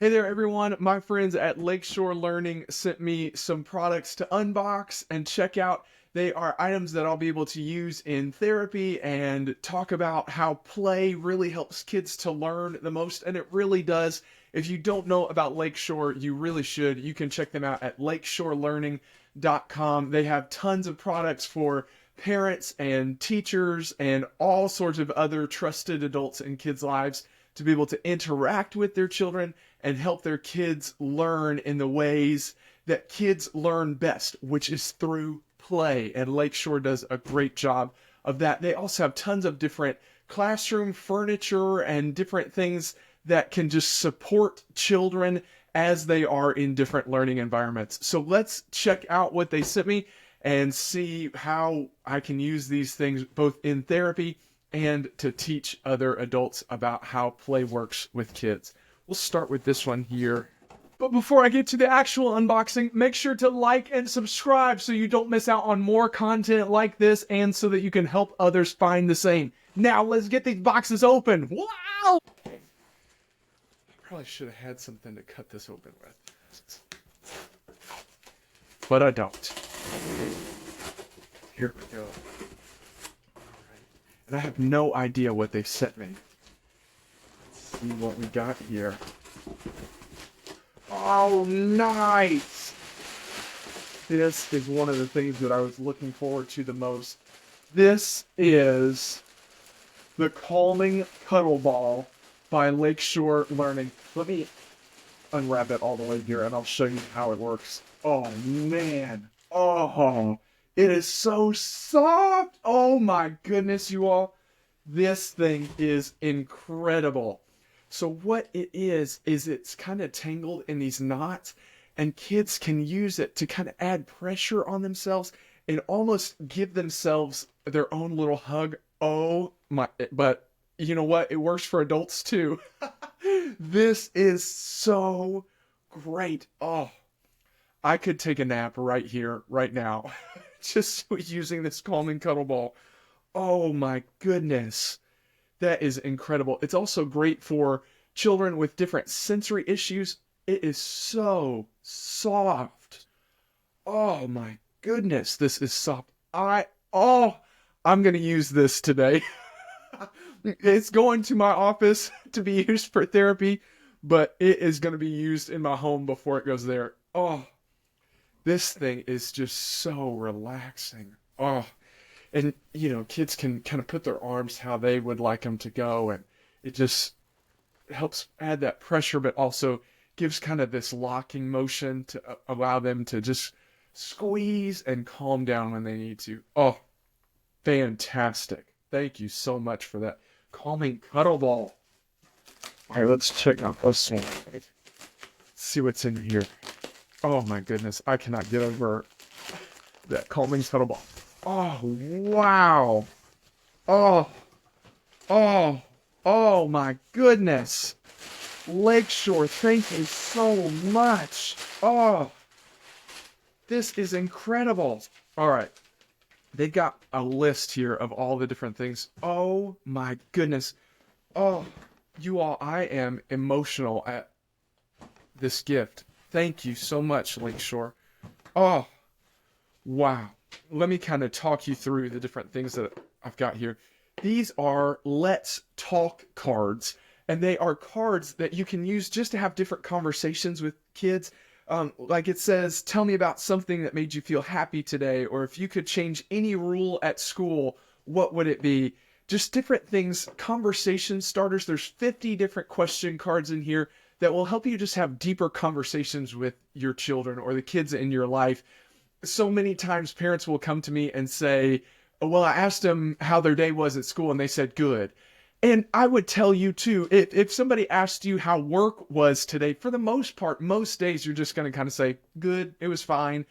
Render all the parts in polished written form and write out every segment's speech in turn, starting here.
Hey there, everyone. My friends at Lakeshore Learning sent me some products to unbox and check out. They are items that I'll be able to use in therapy and talk about how play really helps kids to learn the most, and it really does. If you don't know about Lakeshore, you really should. You can check them out at lakeshorelearning.com. They have tons of products for parents and teachers and all sorts of other trusted adults in kids' lives to be able to interact with their children and help their kids learn in the ways that kids learn best, which is through play. And Lakeshore does a great job of that. They also have tons of different classroom furniture and different things that can just support children as they are in different learning environments. So let's check out what they sent me and see how I can use these things both in therapy and to teach other adults about how play works with kids. We'll start with this one here. But before I get to the actual unboxing, make sure to like and subscribe so you don't miss out on more content like this and so that you can help others find the same. Now let's get these boxes open. Wow! I probably should have had something to cut this open with. But I don't. Here we go. And I have no idea what they've sent me. Let's see what we got here. Oh, nice! This is one of the things that I was looking forward to the most. This is the Calming Cuddle Ball by Lakeshore Learning. Let me unwrap it all the way here and I'll show you how it works. Oh, man. Oh, it is so soft. Oh my goodness, you all. This thing is incredible. So what it is it's kind of tangled in these knots, and kids can use it to kind of add pressure on themselves and almost give themselves their own little hug. Oh my, but you know what? It works for adults too. This is so great. Oh, I could take a nap right here, right now, just using this Calming Cuddle Ball. Oh my goodness. That is incredible. It's also great for children with different sensory issues. It is so soft. Oh my goodness, this is soft. I'm going to use this today. It's going to my office to be used for therapy, but it is going to be used in my home before it goes there. Oh, this thing is just so relaxing. Oh, and kids can kind of put their arms how they would like them to go, and it just helps add that pressure, but also gives kind of this locking motion to allow them to just squeeze and calm down when they need to. Oh, fantastic. Thank you so much for that Calming Cuddle Ball. All right, let's check out this one. Let's see what's in here. Oh my goodness, I cannot get over that Calming Cuddle Ball. Oh, wow. Oh, oh my goodness. Lakeshore, thank you so much. Oh, this is incredible. All right. They got a list here of all the different things. Oh my goodness. Oh, you all, I am emotional at this gift. Thank you so much, Lakeshore. Oh, wow. Let me kind of talk you through the different things that I've got here. These are Let's Talk cards, and they are cards that you can use just to have different conversations with kids. Like it says, tell me about something that made you feel happy today, or if you could change any rule at school, what would it be? Just different things, conversation starters. There's 50 different question cards in here that will help you just have deeper conversations with your children or the kids in your life. So many times parents will come to me and say, oh, well, I asked them how their day was at school and they said good. And I would tell you too, if somebody asked you how work was today, for the most part, most days you're just going to kind of say, good, it was fine.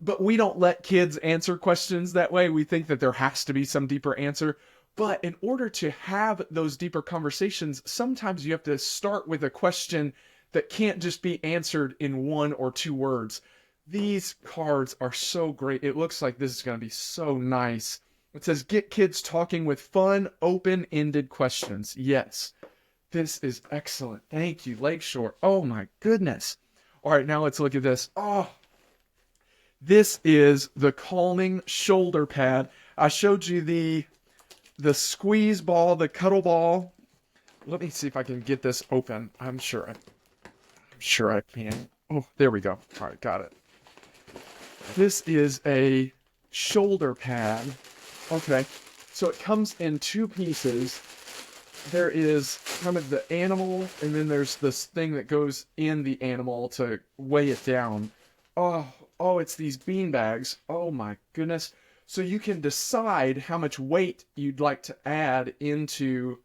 But we don't let kids answer questions that way. We think that there has to be some deeper answer. But in order to have those deeper conversations, sometimes you have to start with a question that can't just be answered in 1 or 2 words. These cards are so great. It looks like this is going to be so nice. It says, get kids talking with fun, open-ended questions. Yes, This is excellent. Thank you, Lakeshore. Oh my goodness. All right, now let's look at this. Oh, this is the Calming shoulder pad. I showed you the squeeze ball, the cuddle ball. Let me see if I can get this open. I'm sure I can. Oh, there we go. All right, got it. This is a shoulder pad. Okay, so it comes in two pieces. There is kind of the animal, and then there's this thing that goes in the animal to weigh it down. Oh, it's these bean bags. Oh my goodness. So you can decide how much weight you'd like to add into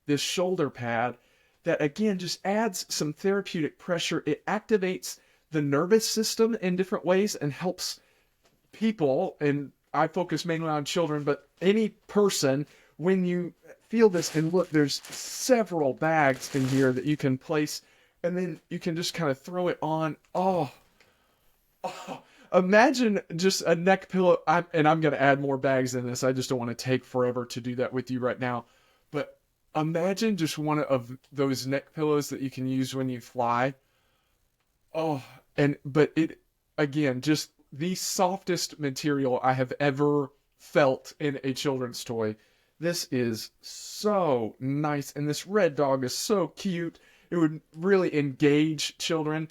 this shoulder pad that, again, just adds some therapeutic pressure. It activates the nervous system in different ways and helps people, and I focus mainly on children, but any person, when you feel this, and look, there's several bags in here that you can place, and then you can just kind of throw it on. Oh, imagine just a neck pillow. And I'm going to add more bags in this. I just don't want to take forever to do that with you right now. But imagine just one of those neck pillows that you can use when you fly. Oh, but it, again, just the softest material I have ever felt in a children's toy. This is so nice, and this red dog is so cute. It would really engage children.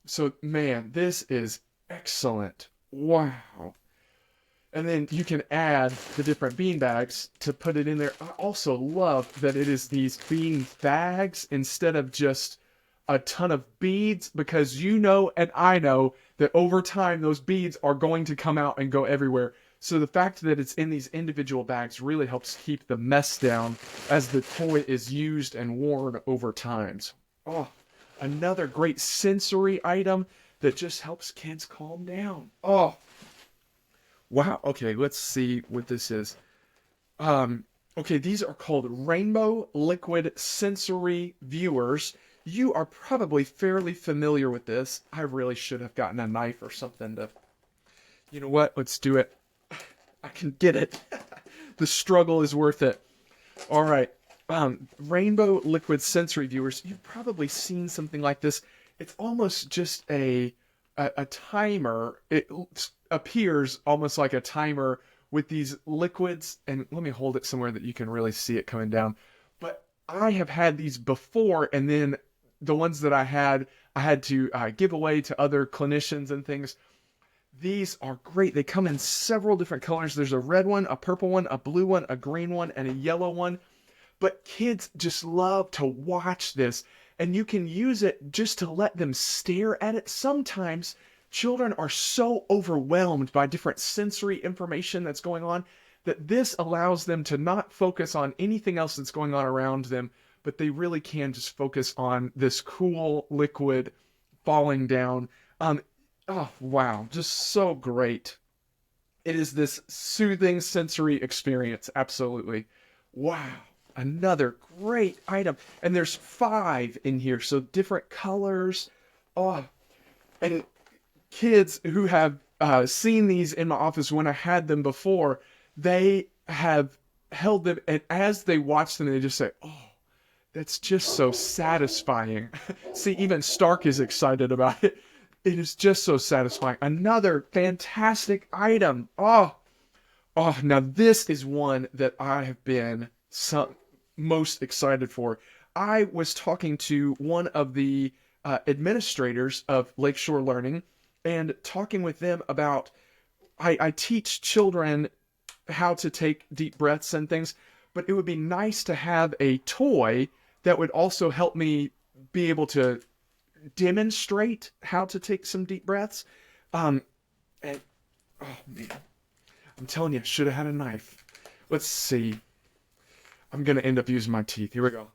So, man, this is excellent. Wow. And then you can add the different bean bags to put it in there. I also love that it is these bean bags instead of just a ton of beads, because you know and I know that over time those beads are going to come out and go everywhere. So the fact that it's in these individual bags really helps keep the mess down as the toy is used and worn over time. Oh, another great sensory item that just helps kids calm down. Oh, wow. Okay, let's see what this is. Okay, these are called Rainbow Liquid Sensory Viewers. You are probably fairly familiar with this. I really should have gotten a knife or something to... You know what? Let's do it. I can get it. The struggle is worth it. All right. Rainbow Liquid Sensory Viewers. You've probably seen something like this. It's almost just a timer. It appears almost like a timer with these liquids. And let me hold it somewhere that you can really see it coming down. But I have had these before, and then the ones that I had to give away to other clinicians and things. These are great. They come in several different colors. There's a red one, a purple one, a blue one, a green one, and a yellow one. But kids just love to watch this, and you can use it just to let them stare at it. Sometimes children are so overwhelmed by different sensory information that's going on that this allows them to not focus on anything else that's going on around them, but they really can just focus on this cool liquid falling down. Oh, wow. Just so great. It is this soothing sensory experience. Absolutely. Wow. Another great item. And there's 5 in here, so different colors. Oh, and kids who have seen these in my office when I had them before, they have held them, and as they watch them, they just say, oh, that's just so satisfying. See, even Stark is excited about it. It is just so satisfying. Another fantastic item. Oh, now this is one that I have been most excited for. I was talking to one of the administrators of Lakeshore Learning and talking with them about, I teach children how to take deep breaths and things, but it would be nice to have a toy that would also help me be able to demonstrate how to take some deep breaths. And oh man, I'm telling you, should have had a knife. Let's see. I'm gonna end up using my teeth. Here we go.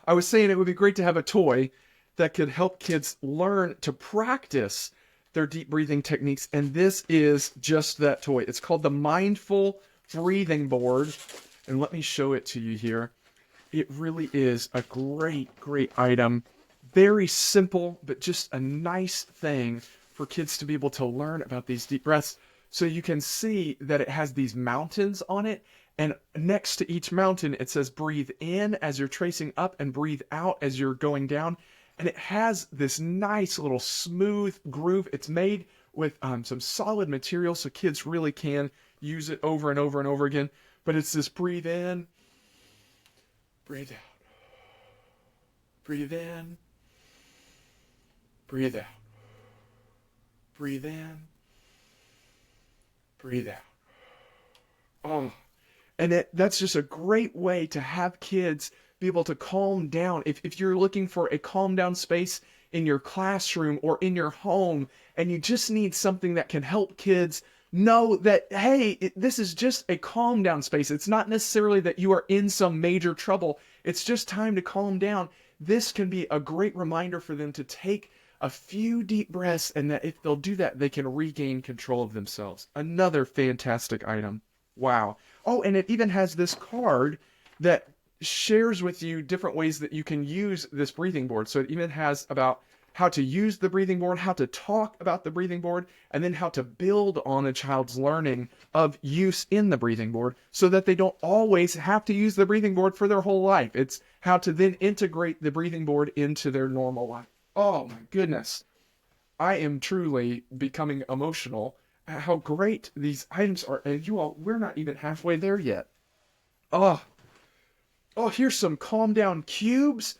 I was saying it would be great to have a toy that could help kids learn to practice their deep breathing techniques, and this is just that toy. It's called the Mindful Breathing Board, and let me show it to you here. It really is a great item. very simple, but just a nice thing for kids to be able to learn about these deep breaths. So you can see that it has these mountains on it. And next to each mountain, it says breathe in as you're tracing up and breathe out as you're going down. And it has this nice little smooth groove. It's made with some solid material so kids really can use it over and over and over again. But it's this breathe in, breathe out, breathe in, breathe out, breathe in, breathe out. Oh, and that's just a great way to have kids be able to calm down. If you're looking for a calm down space in your classroom or in your home, and you just need something that can help kids know that, hey, this is just a calm down space. It's not necessarily that you are in some major trouble. It's just time to calm down. This can be a great reminder for them to take a few deep breaths, and that if they'll do that, they can regain control of themselves. Another fantastic item. Wow. Oh, and it even has this card that shares with you different ways that you can use this breathing board. So it even has about how to use the breathing board, how to talk about the breathing board, and then how to build on a child's learning of use in the breathing board so that they don't always have to use the breathing board for their whole life. It's how to then integrate the breathing board into their normal life. Oh my goodness. I am truly becoming emotional at how great these items are. And you all, we're not even halfway there yet. Oh, here's some calm down cubes.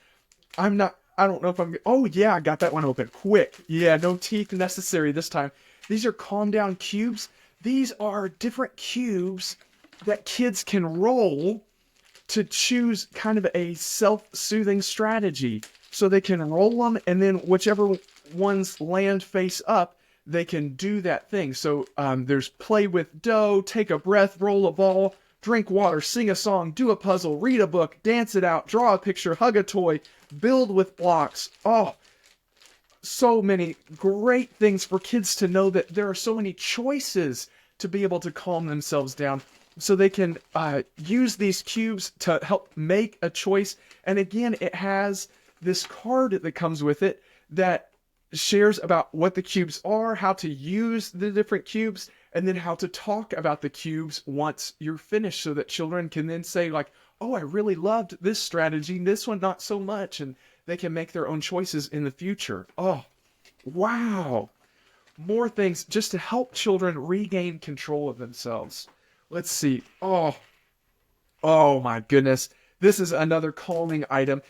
I don't know if oh yeah, I got that one open quick. Yeah, no teeth necessary this time. These are calm down cubes. These are different cubes that kids can roll to choose kind of a self-soothing strategy. So they can roll them, and then whichever ones land face up, they can do that thing. So there's play with dough, take a breath, roll a ball, drink water, sing a song, do a puzzle, read a book, dance it out, draw a picture, hug a toy, build with blocks. Oh, so many great things for kids to know that there are so many choices to be able to calm themselves down. So they can use these cubes to help make a choice. And again, it has this card that comes with it that shares about what the cubes are, how to use the different cubes, and then how to talk about the cubes once you're finished so that children can then say like, oh, I really loved this strategy, this one not so much, and they can make their own choices in the future. Oh, wow. More things just to help children regain control of themselves. Let's see. Oh my goodness. This is another calming item.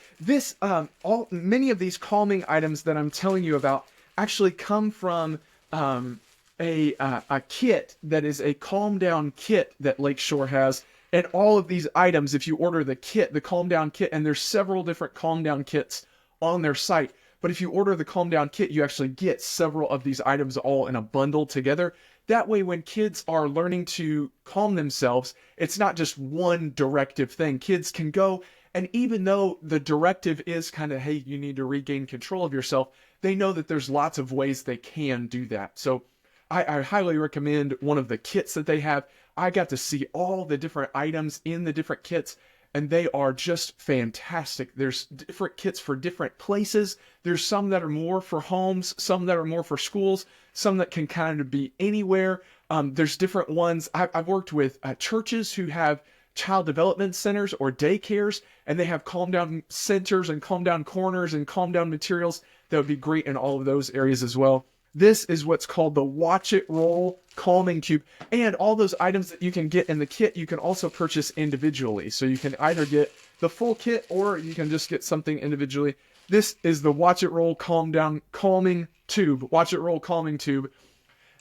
Many of these calming items that I'm telling you about actually come from a kit that is a calm down kit that Lakeshore has. And all of these items, if you order the kit, the calm down kit, and there's several different calm down kits on their site. But if you order the calm down kit, you actually get several of these items all in a bundle together. That way, when kids are learning to calm themselves, it's not just one directive thing. Kids can go, and even though the directive is kind of, hey, you need to regain control of yourself, they know that there's lots of ways they can do that. So I highly recommend one of the kits that they have. I got to see all the different items in the different kits, and they are just fantastic. There's different kits for different places. There's some that are more for homes, some that are more for schools, some that can kind of be anywhere. There's different ones. I've worked with churches who have child development centers or daycares, and they have calm down centers and calm down corners and calm down materials that would be great in all of those areas as well. This is what's called the Watch It Roll Calming Cube. And all those items that you can get in the kit, you can also purchase individually. So you can either get the full kit or you can just get something individually. This is the Watch It Roll Calming Tube. Watch It Roll Calming Tube.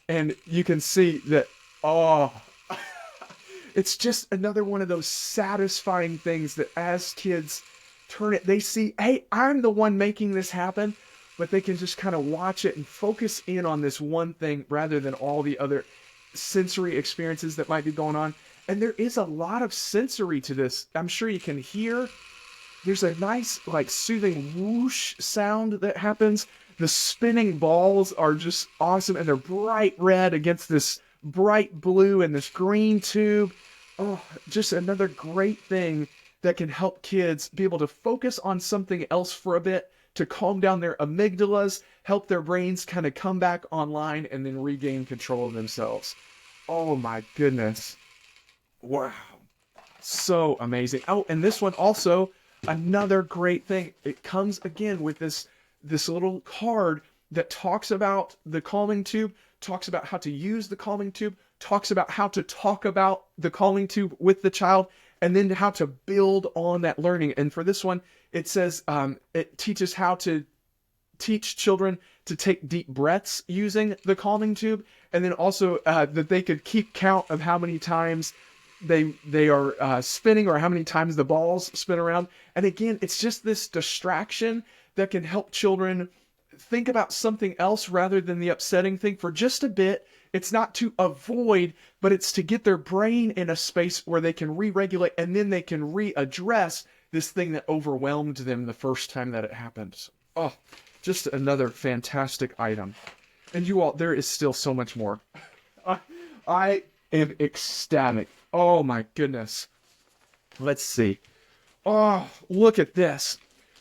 And you can see that, it's just another one of those satisfying things that as kids turn it, they see, hey, I'm the one making this happen. But they can just kind of watch it and focus in on this one thing rather than all the other sensory experiences that might be going on. And there is a lot of sensory to this. I'm sure you can hear. There's a nice, like, soothing whoosh sound that happens. The spinning balls are just awesome, and they're bright red against this bright blue and this green tube. Oh, just another great thing that can help kids be able to focus on something else for a bit, to calm down their amygdalas, help their brains kind of come back online and then regain control of themselves. Oh my goodness. Wow. So amazing. Oh, and this one also, another great thing. It comes again with this little card that talks about the calming tube, talks about how to use the calming tube, talks about how to talk about the calming tube with the child, and then how to build on that learning. And for this one, it says it teaches how to teach children to take deep breaths using the calming tube, and then also that they could keep count of how many times they are spinning or how many times the balls spin around. And again, it's just this distraction that can help children think about something else rather than the upsetting thing for just a bit. It's not to avoid, but it's to get their brain in a space where they can re-regulate, and then they can readdress this thing that overwhelmed them the first time that it happened. Oh, just another fantastic item. And you all, there is still so much more. I am ecstatic. Oh my goodness. Let's see. Oh, look at this.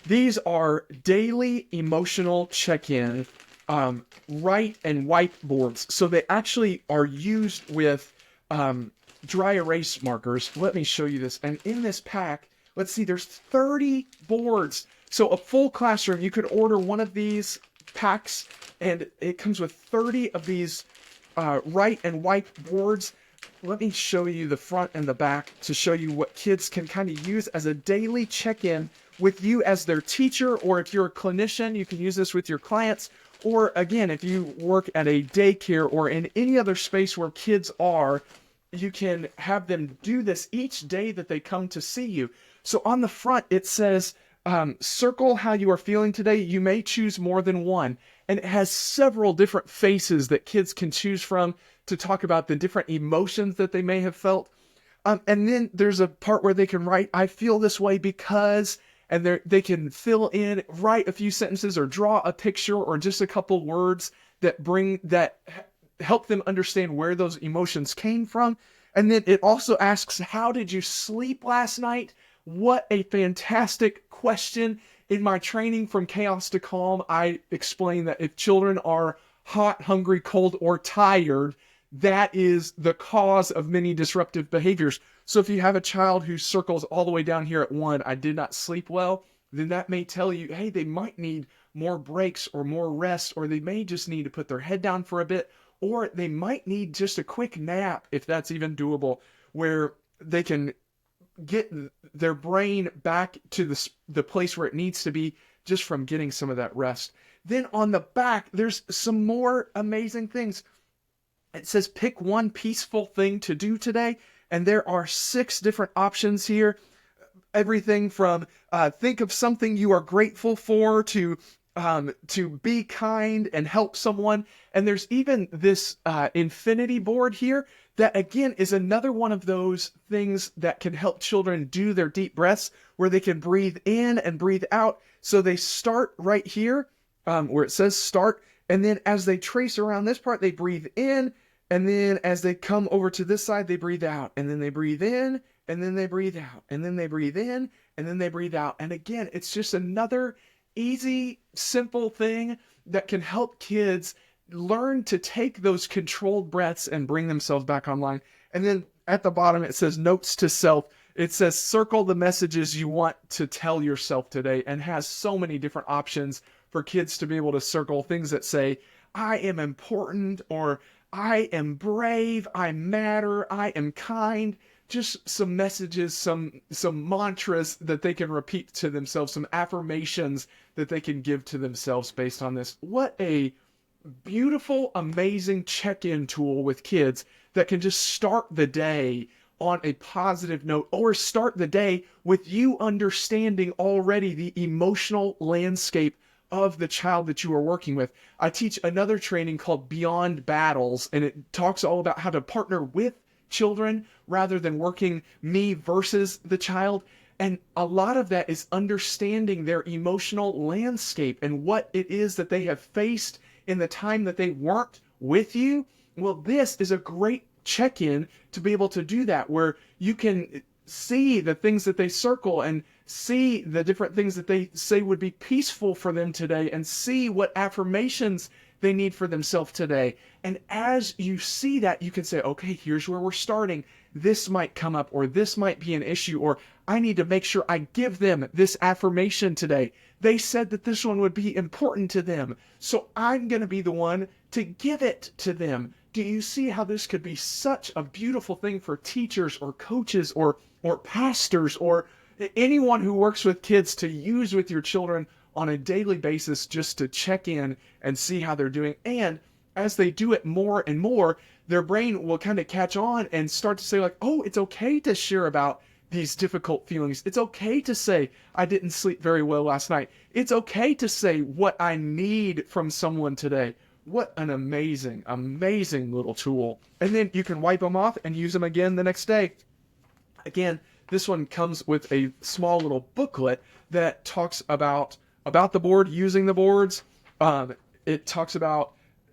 These are daily emotional check-in write and whiteboards. So they actually are used with dry erase markers. Let me show you this. And in this pack, let's see, there's 30 boards. So a full classroom, you could order one of these packs, and it comes with 30 of these write and whiteboards. Let me show you the front and the back to show you what kids can kind of use as a daily check-in with you as their teacher, or if you're a clinician, you can use this with your clients, or again, if you work at a daycare or in any other space where kids are, you can have them do this each day that they come to see you. So on the front, it says, circle how you are feeling today. You may choose more than one. And it has several different faces that kids can choose from to talk about the different emotions that they may have felt. And then there's a part where they can write, I feel this way because, and they can fill in, write a few sentences or draw a picture or just a couple words that help them understand where those emotions came from. And then it also asks, how did you sleep last night? What a fantastic question. In my training From Chaos to Calm, I explain that if children are hot, hungry, cold, or tired, that is the cause of many disruptive behaviors. So if you have a child who circles all the way down here at 1, I did not sleep well, then that may tell you, hey, they might need more breaks or more rest, or they may just need to put their head down for a bit, or they might need just a quick nap, if that's even doable, where they can get their brain back to the place where it needs to be just from getting some of that rest. Then on the back, there's some more amazing things. It says pick one peaceful thing to do today, and there are 6 different options here. Everything from think of something you are grateful for to be kind and help someone. And there's even this infinity board here that again is another one of those things that can help children do their deep breaths, where they can breathe in and breathe out. So they start right here where it says start, and then as they trace around this part, they breathe in, and then as they come over to this side, they breathe out, and then they breathe in, and then they breathe out, and then they breathe in, and then they breathe out. And again, it's just another easy, simple thing that can help kids learn to take those controlled breaths and bring themselves back online. And then at the bottom, it says notes to self. It says circle the messages you want to tell yourself today, and has so many different options for kids to be able to circle things that say, I am important, or I am brave, I matter, I am kind. Just some messages, some mantras that they can repeat to themselves, some affirmations that they can give to themselves based on this. What a beautiful, amazing check-in tool with kids that can just start the day on a positive note, or start the day with you understanding already the emotional landscape of the child that you are working with. I teach another training called Beyond Battles, and it talks all about how to partner with children rather than working me versus the child. And a lot of that is understanding their emotional landscape and what it is that they have faced in the time that they weren't with you. Well, this is a great check-in to be able to do that, where you can see the things that they circle and see the different things that they say would be peaceful for them today, and see what affirmations they need for themselves today. And as you see that, you can say, okay, here's where we're starting. This might come up, or this might be an issue, or I need to make sure I give them this affirmation today. They said that this one would be important to them, so I'm going to be the one to give it to them. Do you see how this could be such a beautiful thing for teachers or coaches or pastors or anyone who works with kids to use with your children on a daily basis, just to check in and see how they're doing? And as they do it more and more, their brain will kind of catch on and start to say like, oh, it's okay to share about these difficult feelings. It's okay to say, I didn't sleep very well last night. It's okay to say what I need from someone today. What an amazing, amazing little tool. And then you can wipe them off and use them again the next day. Again, this one comes with a small little booklet that talks about the board, using the boards. It talks about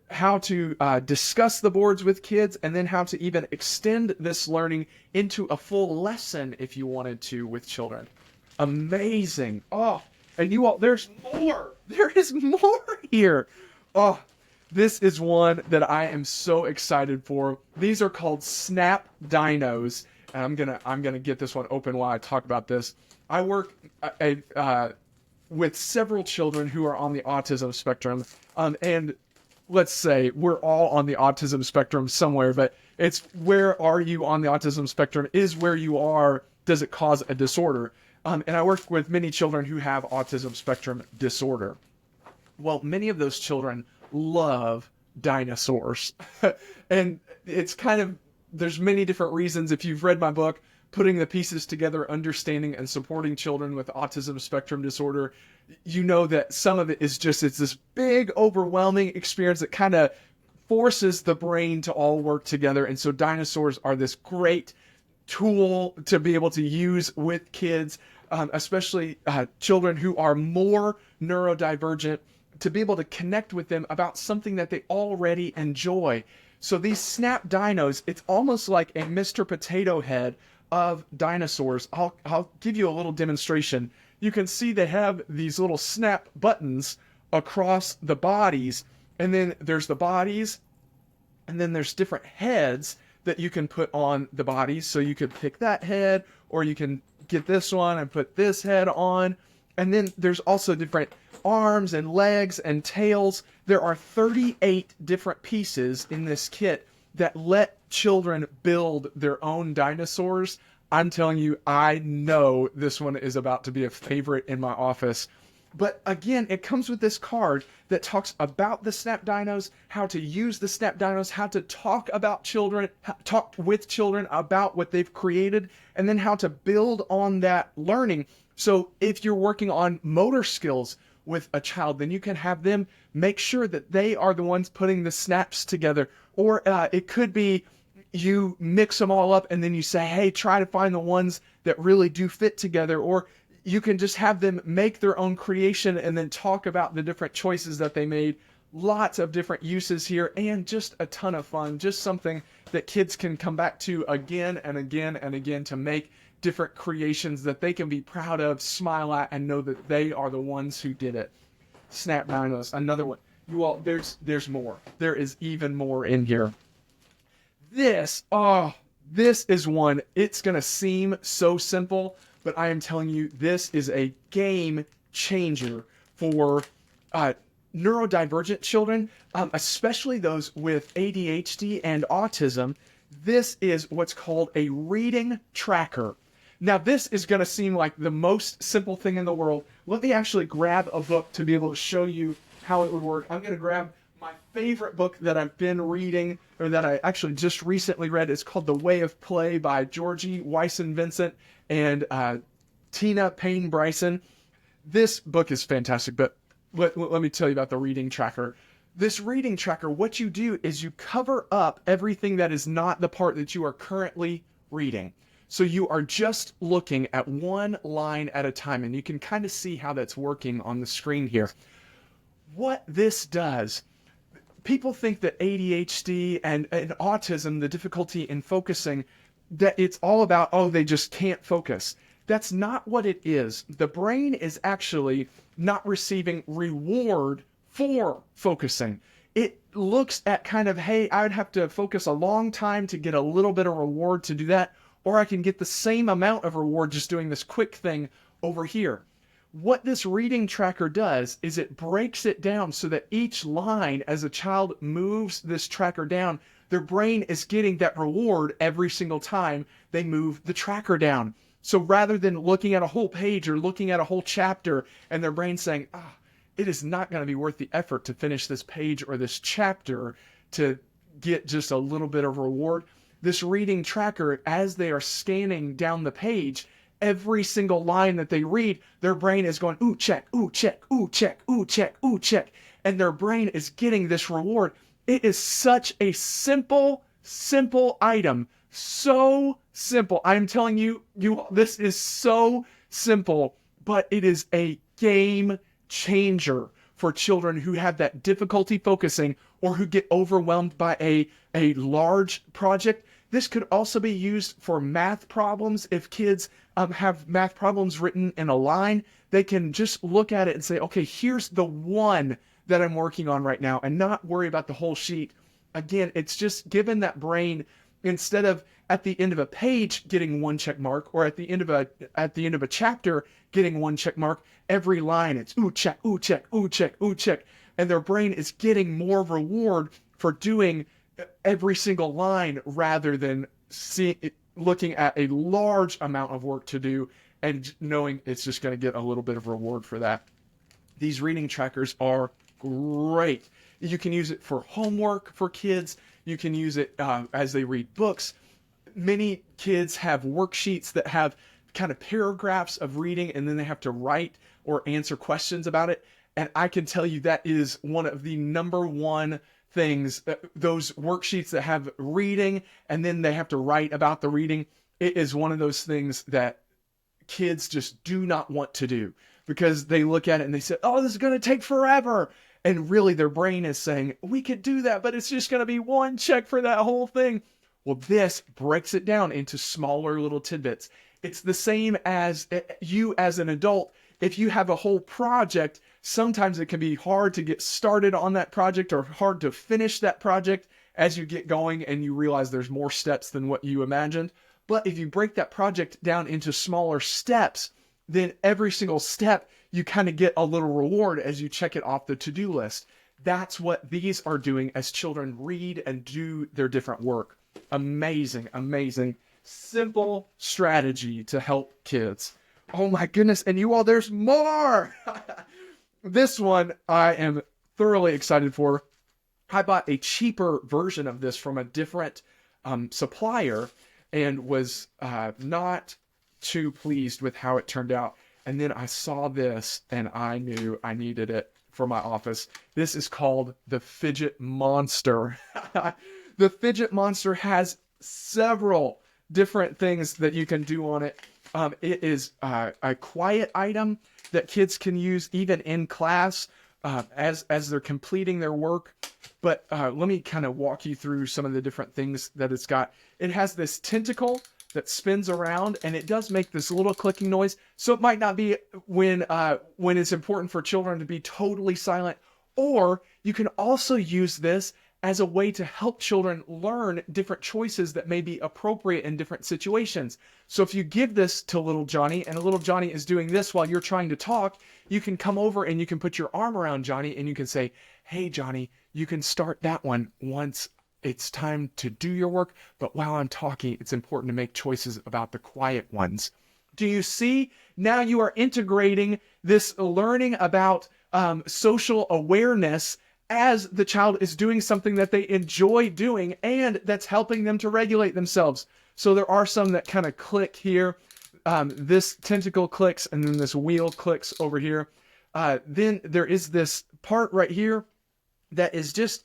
how to discuss the boards with kids, and then how to even extend this learning into a full lesson if you wanted to with children. Amazing. Oh, and you all, there's more. There is more here. Oh, this is one that I am so excited for. These are called Snap Dinos. And I'm gonna get this one open while I talk about this. I work with several children who are on the autism spectrum, and let's say we're all on the autism spectrum somewhere, but it's where are you on the autism spectrum is where you are. Does it cause a disorder? And I work with many children who have autism spectrum disorder. Well, many of those children love dinosaurs. And it's kind of, there's many different reasons. If you've read my book, Putting the Pieces Together, Understanding and Supporting Children with Autism Spectrum Disorder, you know that some of it is just, it's this big, overwhelming experience that kind of forces the brain to all work together. And so dinosaurs are this great tool to be able to use with kids, especially children who are more neurodivergent, to be able to connect with them about something that they already enjoy. So these Snap Dinos, it's almost like a Mr. Potato Head of dinosaurs. I'll give you a little demonstration. You can see they have these little snap buttons across the bodies, and then there's the bodies, and then there's different heads that you can put on the bodies. So you could pick that head, or you can get this one and put this head on. And then there's also different arms and legs and tails. There are 38 different pieces in this kit that let children build their own dinosaurs. I'm telling you, I know this one is about to be a favorite in my office. But again, it comes with this card that talks about the Snap Dinos, how to use the Snap Dinos, how to talk with children about what they've created, and then how to build on that learning. So if you're working on motor skills with a child, then you can have them make sure that they are the ones putting the snaps together. Or it could be you mix them all up and then you say, hey, try to find the ones that really do fit together. Or you can just have them make their own creation and then talk about the different choices that they made. Lots of different uses here, and just a ton of fun. Just something that kids can come back to again and again and again to make different creations that they can be proud of, smile at, and know that they are the ones who did it. Snap Dinos, another one. You all, there's more. There is even more in here. This is one. It's going to seem so simple, but I am telling you, this is a game changer for neurodivergent children, especially those with ADHD and autism. This is what's called a reading tracker. Now, this is going to seem like the most simple thing in the world. Let me actually grab a book to be able to show you how it would work. I'm going to grab my favorite book that I've been reading, or that I actually just recently read. It's called The Way of Play by Georgie Wyson-Vincent and Tina Payne Bryson. This book is fantastic, but let me tell you about the reading tracker. This reading tracker, what you do is you cover up everything that is not the part that you are currently reading. So you are just looking at one line at a time, and you can kind of see how that's working on the screen here. What this does, people think that ADHD and autism, the difficulty in focusing, that it's all about, oh, they just can't focus. That's not what it is. The brain is actually not receiving reward for focusing. It looks at kind of, hey, I would have to focus a long time to get a little bit of reward to do that, or I can get the same amount of reward just doing this quick thing over here. What this reading tracker does is it breaks it down so that each line, as a child moves this tracker down, their brain is getting that reward every single time they move the tracker down. So rather than looking at a whole page or looking at a whole chapter and their brain saying, it is not going to be worth the effort to finish this page or this chapter to get just a little bit of reward, this reading tracker, as they are scanning down the page, every single line that they read, their brain is going, ooh, check, ooh, check, ooh, check, ooh, check, ooh, check. And their brain is getting this reward. It is such a simple item. So simple. I'm telling you, this is so simple, but it is a game changer for children who have that difficulty focusing or who get overwhelmed by a large project. This could also be used for math problems. If kids have math problems written in a line, they can just look at it and say, okay, here's the one that I'm working on right now, and not worry about the whole sheet. Again, it's just given that brain, instead of at the end of a page getting one check mark, or at the end of a chapter getting one check mark, every line it's ooh check, ooh check, ooh check, ooh check, and their brain is getting more reward for doing every single line rather than looking at a large amount of work to do and knowing it's just going to get a little bit of reward for that. These reading trackers are great. You can use it for homework for kids. You can use it as they read books. Many kids have worksheets that have kind of paragraphs of reading, and then they have to write or answer questions about it. And I can tell you that is one of the number one things, those worksheets that have reading and then they have to write about the reading. It is one of those things that kids just do not want to do, because they look at it and they say, oh, this is going to take forever. And really their brain is saying, we could do that, but it's just going to be one check for that whole thing. Well, this breaks it down into smaller little tidbits. It's the same as you as an adult. If you have a whole project, sometimes it can be hard to get started on that project or hard to finish that project as you get going and you realize there's more steps than what you imagined. But if you break that project down into smaller steps, then every single step you kind of get a little reward as you check it off the to-do list. That's what these are doing as children read and do their different work. Amazing, amazing, simple strategy to help kids. Oh my goodness, and you all, there's more! This one I am thoroughly excited for. I bought a cheaper version of this from a different supplier and was not too pleased with how it turned out. And then I saw this and I knew I needed it for my office. This is called the Fidget Monster. The Fidget Monster has several different things that you can do on it. It is a quiet item that kids can use even in class as they're completing their work. But let me kind of walk you through some of the different things that it's got. It has this tentacle that spins around, and it does make this little clicking noise. So it might not be when it's important for children to be totally silent. Or you can also use this as a way to help children learn different choices that may be appropriate in different situations. So if you give this to little Johnny and little Johnny is doing this while you're trying to talk, you can come over and you can put your arm around Johnny and you can say, hey Johnny, you can start that one once it's time to do your work, but while I'm talking, it's important to make choices about the quiet ones. Do you see? Now you are integrating this learning about social awareness as the child is doing something that they enjoy doing and that's helping them to regulate themselves. So there are some that kind of click here. This tentacle clicks and then this wheel clicks over here. Then there is this part right here that is just,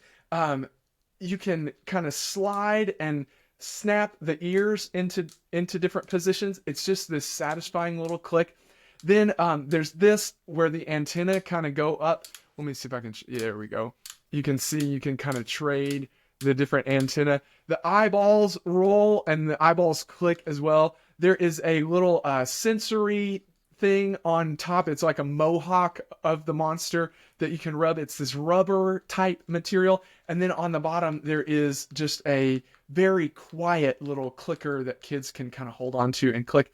you can kind of slide and snap the ears into different positions. It's just this satisfying little click. Then there's this where the antenna kind of go up. Let me see if I can, yeah, there we go. You can see, you can kind of trade the different antenna. The eyeballs roll and the eyeballs click as well. There is a little sensory thing on top. It's like a mohawk of the monster that you can rub. It's this rubber type material. And then on the bottom, there is just a very quiet little clicker that kids can kind of hold on to and click.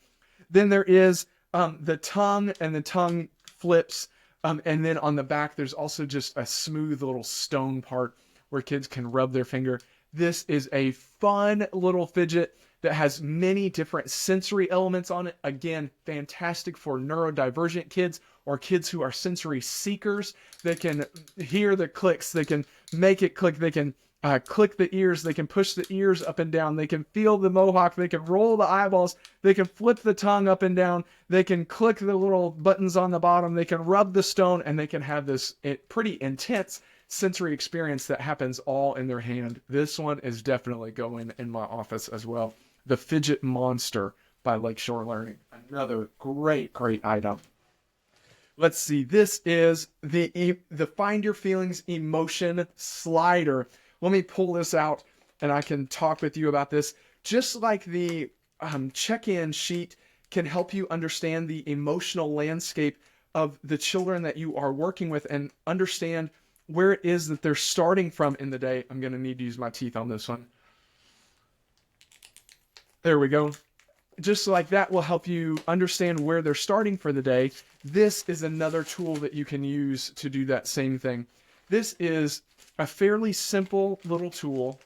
Then there is the tongue, and the tongue flips. And then on the back, there's also just a smooth little stone part where kids can rub their finger. This is a fun little fidget that has many different sensory elements on it. Again, fantastic for neurodivergent kids or kids who are sensory seekers. They can hear the clicks. They can make it click. They can click the ears. They can push the ears up and down. They can feel the mohawk. They can roll the eyeballs. They can flip the tongue up and down. They can click the little buttons on the bottom. They can rub the stone, and they can have this pretty intense sensory experience that happens all in their hand. This one is definitely going in my office as well. The Fidget Monster by Lakeshore Learning. Another great item. Let's see. This is the Find Your Feelings emotion slider. Let me pull this out and I can talk with you about this. Just like the check-in sheet can help you understand the emotional landscape of the children that you are working with and understand where it is that they're starting from in the day. I'm going to need to use my teeth on this one. There we go. Just like that will help you understand where they're starting for the day. This is another tool that you can use to do that same thing. This is a fairly simple little tool.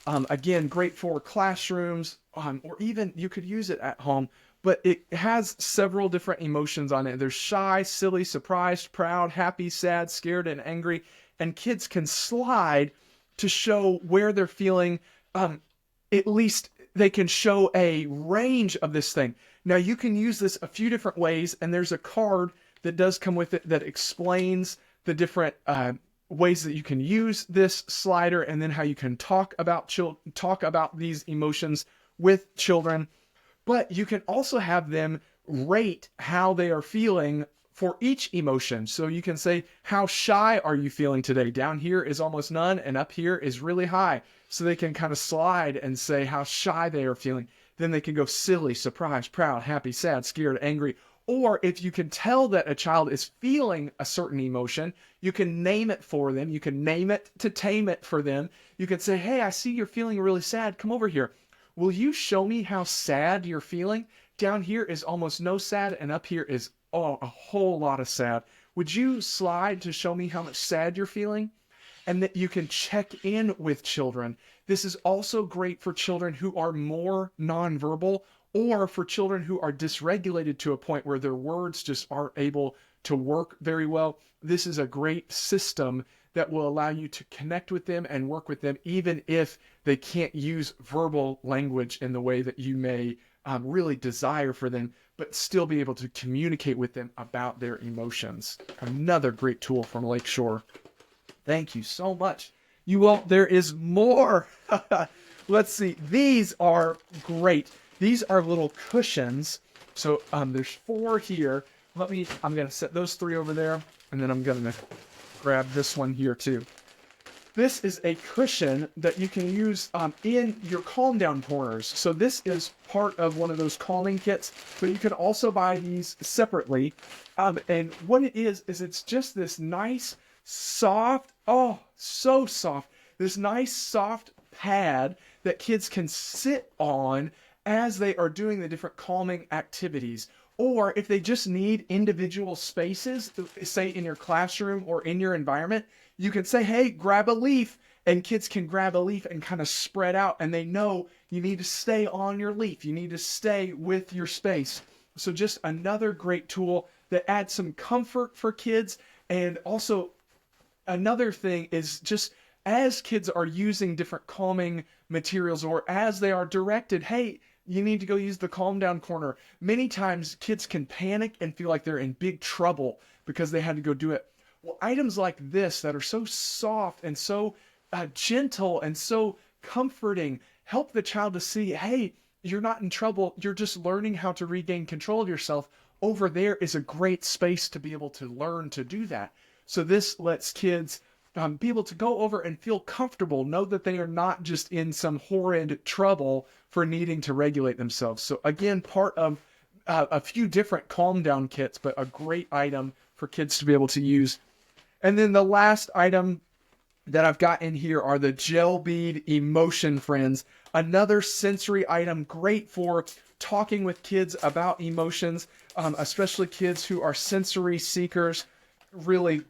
Again, great for classrooms, or even you could use it at home, but it has several different emotions on it. There's shy, silly, surprised, proud, happy, sad, scared, and angry. And kids can slide to show where they're feeling. At least they can show a range of this thing. Now you can use this a few different ways, and there's a card that does come with it that explains the different ways that you can use this slider, and then how you can talk about these emotions with children. But you can also have them rate how they are feeling for each emotion. So you can say, how shy are you feeling today? Down here is almost none, and up here is really high. So they can kind of slide and say how shy they are feeling. Then they can go silly, surprised, proud, happy, sad, scared, angry. Or if you can tell that a child is feeling a certain emotion, you can name it for them. You can name it to tame it for them. You can say, hey, I see you're feeling really sad. Come over here. Will you show me how sad you're feeling? Down here is almost no sad, and up here is a whole lot of sad. Would you slide to show me how much sad you're feeling? And that you can check in with children. This is also great for children who are more nonverbal, or for children who are dysregulated to a point where their words just aren't able to work very well. This is a great system that will allow you to connect with them and work with them, even if they can't use verbal language in the way that you may really desire for them, but still be able to communicate with them about their emotions. Another great tool from Lakeshore. Thank you so much. There is more. Let's see. These are great. These are little cushions. So there's 4 here. I'm going to set those 3 over there, and then I'm going to grab this one here too. This is a cushion that you can use in your calm down corners. So this is part of one of those calming kits, but you can also buy these separately. And what it is it's just this nice, soft, so soft, this nice soft pad that kids can sit on as they are doing the different calming activities. Or if they just need individual spaces, say in your classroom or in your environment, you can say, hey, grab a leaf, and kids can grab a leaf and kind of spread out, and they know you need to stay on your leaf. You need to stay with your space. So just another great tool that adds some comfort for kids. And also another thing is, just as kids are using different calming materials, or as they are directed, hey, you need to go use the calm down corner. Many times kids can panic and feel like they're in big trouble because they had to go do it. Well, items like this that are so soft and so gentle and so comforting help the child to see, hey, you're not in trouble. You're just learning how to regain control of yourself. Over there is a great space to be able to learn to do that. So this lets kids be able to go over and feel comfortable, know that they are not just in some horrid trouble for needing to regulate themselves. So again, part of a few different calm down kits, but a great item for kids to be able to use. And then the last item that I've got in here are the gel bead emotion friends. Another sensory item, great for talking with kids about emotions, especially kids who are sensory seekers. Really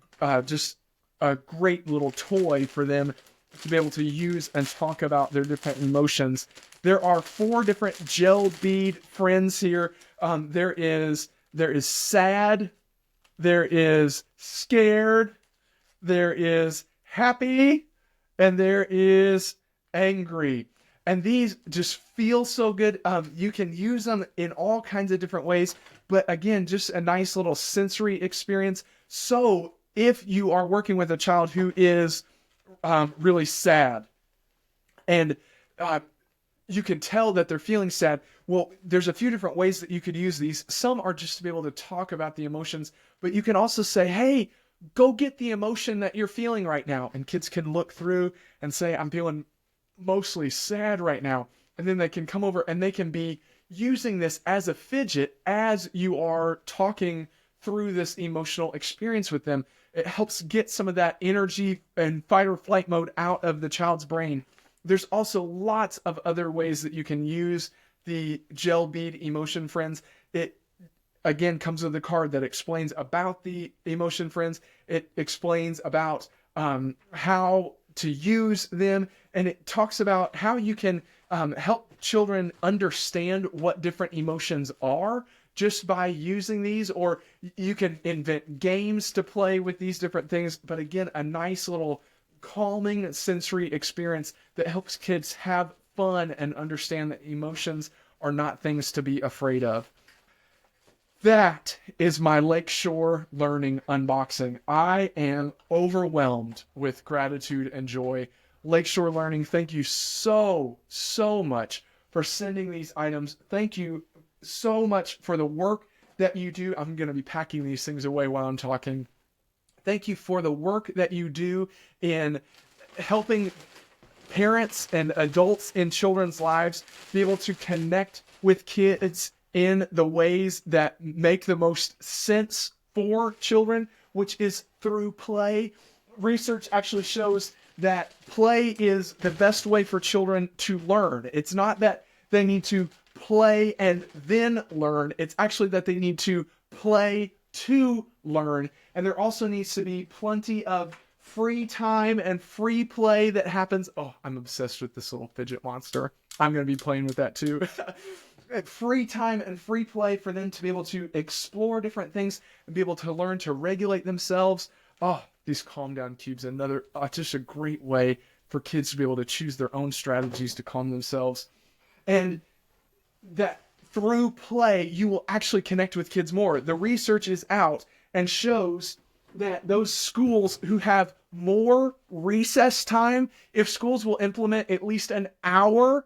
just a great little toy for them to be able to use and talk about their different emotions. There are 4 different gel bead friends here. There is sad, there is scared, there is happy, and there is angry. And these just feel so good. You can use them in all kinds of different ways, but again, just a nice little sensory experience. So if you are working with a child who is really sad, and you can tell that they're feeling sad, well, there's a few different ways that you could use these. Some are just to be able to talk about the emotions, but you can also say, hey, go get the emotion that you're feeling right now. And kids can look through and say, I'm feeling mostly sad right now. And then they can come over and they can be using this as a fidget as you are talking through this emotional experience with them. It helps get some of that energy and fight or flight mode out of the child's brain. There's also lots of other ways that you can use the gel bead emotion friends. It again comes with a card that explains about the emotion friends. It explains about how to use them, and it talks about how you can help children understand what different emotions are just by using these, or you can invent games to play with these different things. But again, a nice little calming sensory experience that helps kids have fun and understand that emotions are not things to be afraid of. That is my Lakeshore Learning unboxing. I am overwhelmed with gratitude and joy. Lakeshore Learning, thank you so much for sending these items. Thank you so much for the work that you do. I'm going to be packing these things away while I'm talking. Thank you for the work that you do in helping parents and adults in children's lives be able to connect with kids in the ways that make the most sense for children, which is through play. Research actually shows that play is the best way for children to learn. It's not that they need to play and then learn. It's actually that they need to play to learn. And there also needs to be plenty of free time and free play that happens. Oh, I'm obsessed with this little fidget monster. I'm going to be playing with that too. Free time and free play for them to be able to explore different things and be able to learn to regulate themselves. Oh, these calm down cubes, another, just a great way for kids to be able to choose their own strategies to calm themselves. And that through play, you will actually connect with kids more. The research is out and shows that those schools who have more recess time, if schools will implement at least an hour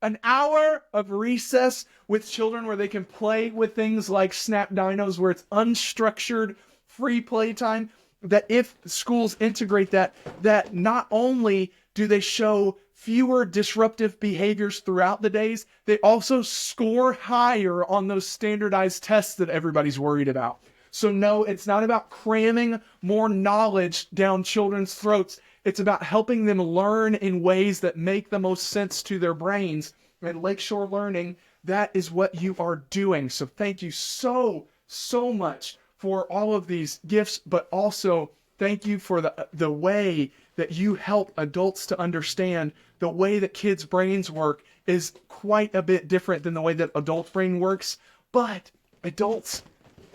of recess with children where they can play with things like Snap Dinos, where it's unstructured free play time, that if schools integrate that, that not only do they show fewer disruptive behaviors throughout the days, they also score higher on those standardized tests that everybody's worried about. So no, it's not about cramming more knowledge down children's throats. It's about helping them learn in ways that make the most sense to their brains. And Lakeshore Learning, that is what you are doing. So thank you so much for all of these gifts, but also thank you for the way that you help adults to understand the way that kids' brains work is quite a bit different than the way that adult brain works. But adults,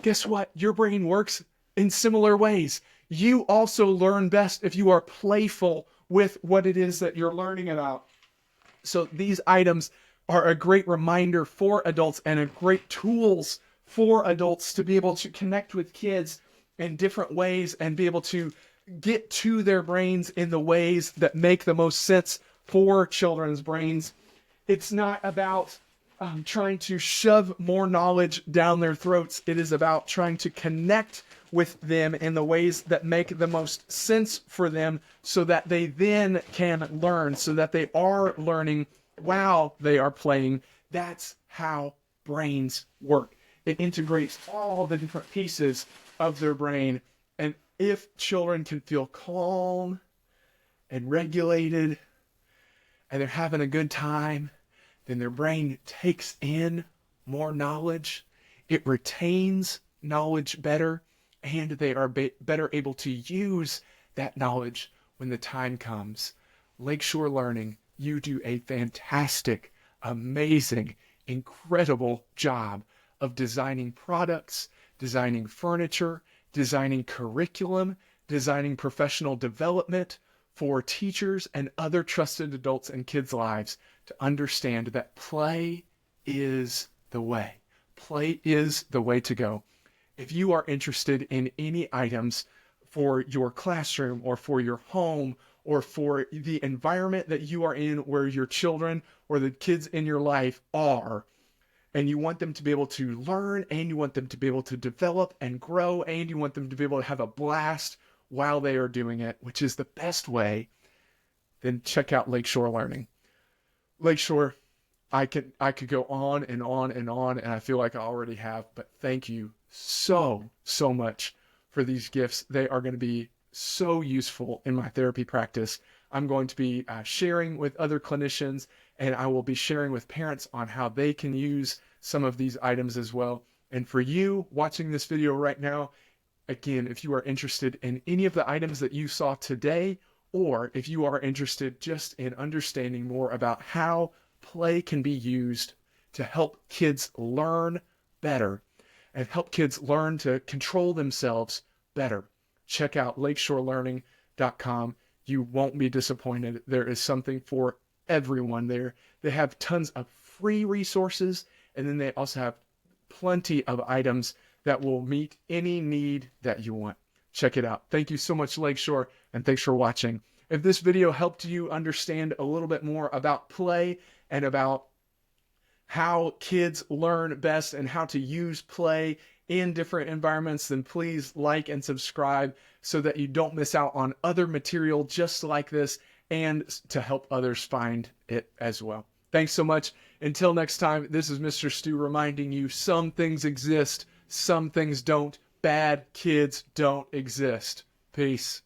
guess what? Your brain works in similar ways. You also learn best if you are playful with what it is that you're learning about. So these items are a great reminder for adults and a great tools for adults to be able to connect with kids in different ways and be able to get to their brains in the ways that make the most sense for children's brains. It's not about trying to shove more knowledge down their throats. It is about trying to connect with them in the ways that make the most sense for them so that they then can learn, so that they are learning while they are playing. That's how brains work. It integrates all the different pieces of their brain. And if children can feel calm and regulated and they're having a good time, then their brain takes in more knowledge. It retains knowledge better, and they are better able to use that knowledge when the time comes. Lakeshore Learning, you do a fantastic, amazing, incredible job of designing products, designing furniture, designing curriculum, designing professional development for teachers and other trusted adults in kids' lives to understand that play is the way. Play is the way to go. If you are interested in any items for your classroom or for your home or for the environment that you are in where your children or the kids in your life are, and you want them to be able to learn, and you want them to be able to develop and grow, and you want them to be able to have a blast while they are doing it, which is the best way, then check out Lakeshore Learning. Lakeshore, I could go on and on and on, and I feel like I already have, but thank you so much for these gifts. They are going to be so useful in my therapy practice. I'm going to be sharing with other clinicians, and I will be sharing with parents on how they can use some of these items as well. And for you watching this video right now, again, if you are interested in any of the items that you saw today, or if you are interested just in understanding more about how play can be used to help kids learn better and help kids learn to control themselves better, check out lakeshorelearning.com. You won't be disappointed. There is something for everyone there. They have tons of free resources, and then they also have plenty of items that will meet any need that you want. Check it out. Thank you so much, Lakeshore, and thanks for watching. If this video helped you understand a little bit more about play and about how kids learn best and how to use play in different environments, then please like and subscribe so that you don't miss out on other material just like this and to help others find it as well. Thanks so much. Until next time, this is Mr. Stu reminding you some things exist, some things don't. Bad kids don't exist. Peace.